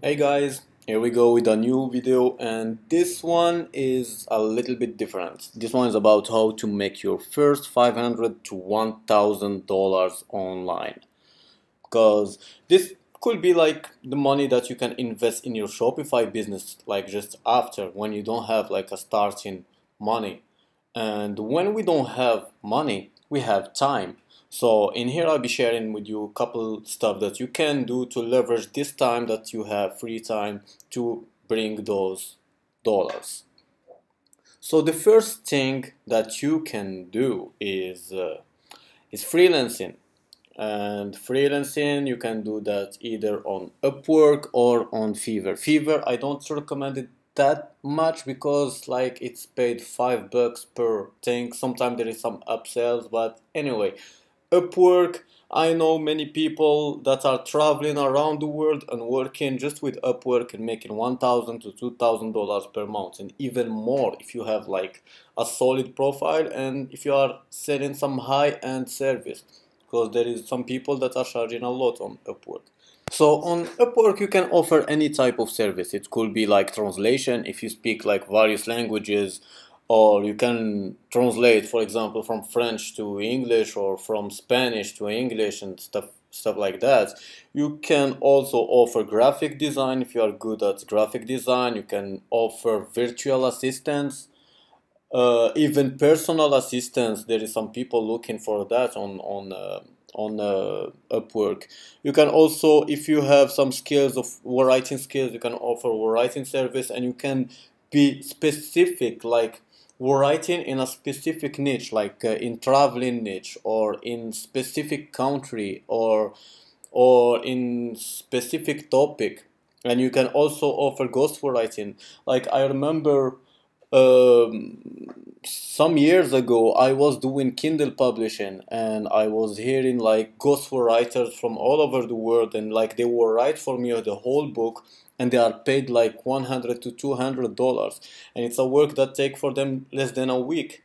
Hey guys, here we go with a new video, and this one is a little bit different. This one is about how to make your first $500 to $1,000 online, because this could be like the money that you can invest in your Shopify business, like just after, when you don't have like a starting money. And when we don't have money, we have time. So in here I'll be sharing with you a couple stuff that you can do to leverage this time that you have free time to bring those dollars. So the first thing that you can do is freelancing. And freelancing, you can do that either on Upwork or on Fiverr. Fiverr, I don't recommend it that much because like it's paid $5 per thing. Sometimes there is some upsells, but anyway, Upwork, I know many people that are traveling around the world and working just with Upwork and making $1,000 to $2,000 per month, and even more if you have like a solid profile and if you are selling some high-end service, because there is some people that are charging a lot on Upwork. So on Upwork you can offer any type of service. It could be like translation if you speak like various languages, or you can translate, for example, from French to English or from Spanish to English and stuff like that. You can also offer graphic design if you are good at graphic design. You can offer virtual assistants, even personal assistants. There is some people looking for that on Upwork. You can also, if you have some skills of writing skills, you can offer a writing service, and you can be specific, like writing in a specific niche, like in traveling niche, or in specific country, or in specific topic. And you can also offer ghostwriting. Like I remember some years ago I was doing Kindle publishing, and I was hearing like ghostwriters from all over the world, and like they will write for me the whole book, and they are paid like $100 to $200, and it's a work that take for them less than a week,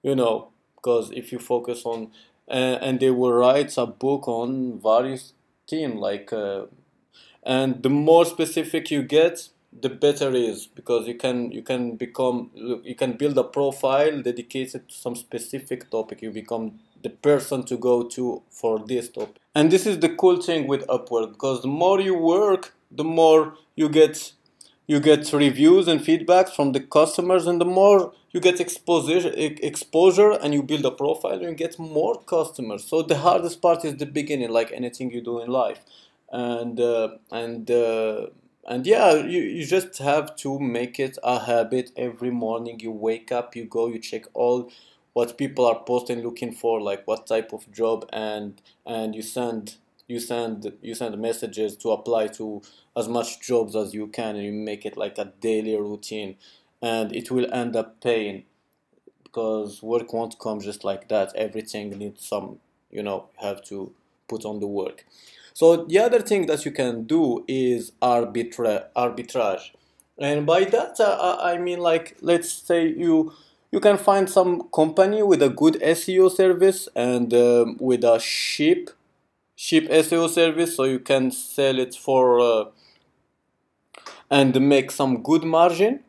because if you focus on and they will write a book on various theme, like and the more specific you get, the better it is, because you can build a profile dedicated to some specific topic. You become the person to go to for this topic. And this is the cool thing with Upwork, because the more you work, the more you get reviews and feedback from the customers, and the more you get exposure, and you build a profile and you get more customers. So the hardest part is the beginning, like anything you do in life. And yeah, you just have to make it a habit. Every morning you wake up, you go, you check all what people are posting, looking for like what type of job, and you send messages to apply to as much jobs as you can, and you make it like a daily routine, and it will end up paying, because work won't come just like that. Everything needs some, you have to put on the work. So the other thing that you can do is arbitrage. And by that I mean, like, let's say you can find some company with a good SEO service, and with a cheap SEO service, so you can sell it for and make some good margin,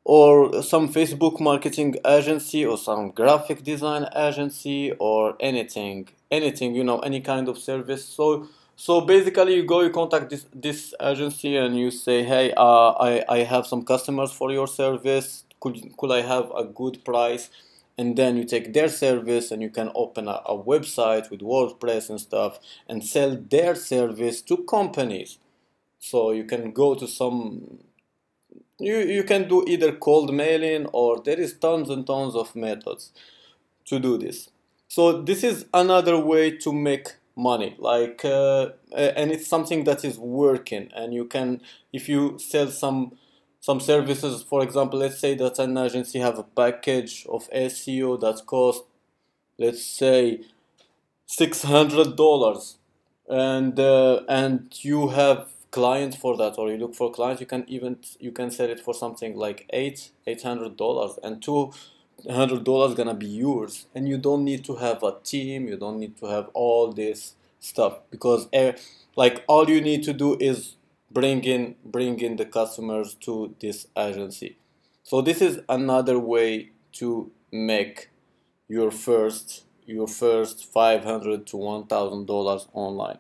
or some Facebook marketing agency, or some graphic design agency, or anything, any kind of service. So basically you go, you contact this agency, and you say, hey, I have some customers for your service. Could I have a good price? And then you take their service, and you can open a website with WordPress and stuff, and sell their service to companies. So you can go to some, you can do either cold mailing, or there is tons and tons of methods to do this. So this is another way to make money, like and it's something that is working. And you can, if you sell some services, for example, let's say that an agency have a package of SEO that costs, let's say, $600, and you have clients for that, or you look for clients, you can sell it for something like $800, and $200 gonna be yours, and you don't need to have a team, you don't need to have all this stuff, because like all you need to do is bring in the customers to this agency. So this is another way to make your first 500 to $1,000 online.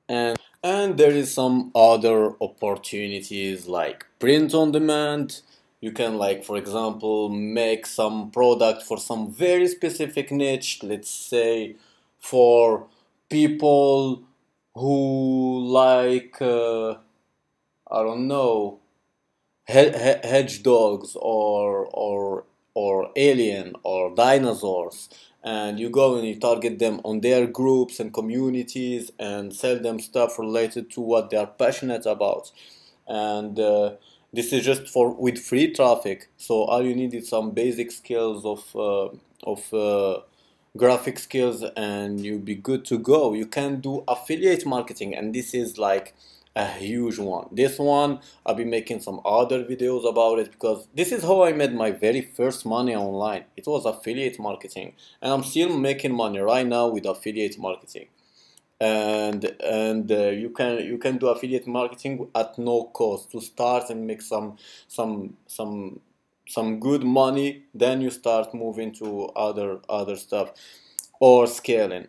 And there is some other opportunities like print on demand. You can, like, for example, make some product for some very specific niche, let's say for people who like I don't know, hedge dogs or alien or dinosaurs, and you go and you target them on their groups and communities and sell them stuff related to what they are passionate about. And this is just for with free traffic, so all you need is some basic skills of graphic skills, and you'll be good to go. You can do affiliate marketing, and this is like a huge one. This one I'll be making some other videos about it, because this is how I made my very first money online. It was affiliate marketing, and I'm still making money right now with affiliate marketing. And you can do affiliate marketing at no cost to start and make some good money. Then you start moving to other stuff or scaling.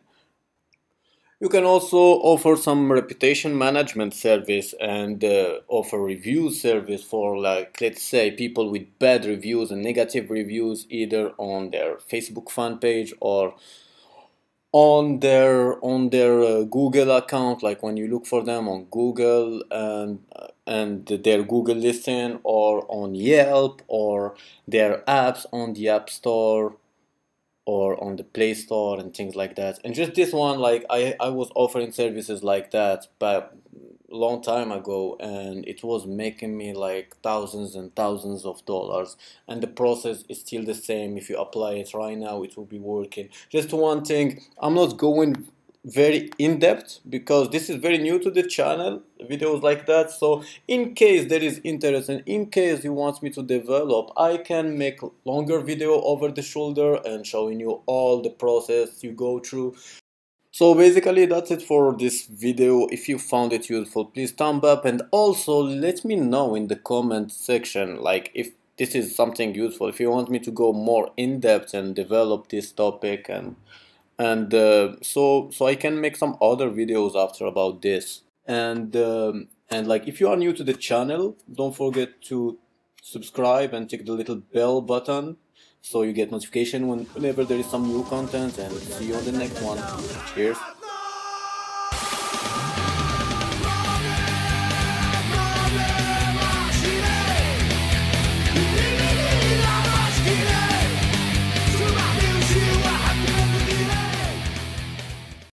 You can also offer some reputation management service and offer review service for, like, let's say people with bad reviews and negative reviews, either on their Facebook fan page or on their Google account, like when you look for them on Google and their Google listing, or on Yelp, or their apps on the App Store or on the Play Store and things like that. And just this one, like, I was offering services like that but long time ago, and it was making me like thousands and thousands of dollars, and the process is still the same. If you apply it right now, it will be working. Just one thing, I'm not going very in depth because this is very new to the channel, videos like that. So in case there is interest and in case you want me to develop, I can make longer video over the shoulder and showing you all the process you go through. So basically that's it for this video. If you found it useful, please thumb up, and also let me know in the comment section, like, if this is something useful, if you want me to go more in depth and develop this topic, and so I can make some other videos after about this. And like, if you are new to the channel, don't forget to subscribe and click the little bell button so you get notification whenever there is some new content, and see you on the next one. Cheers.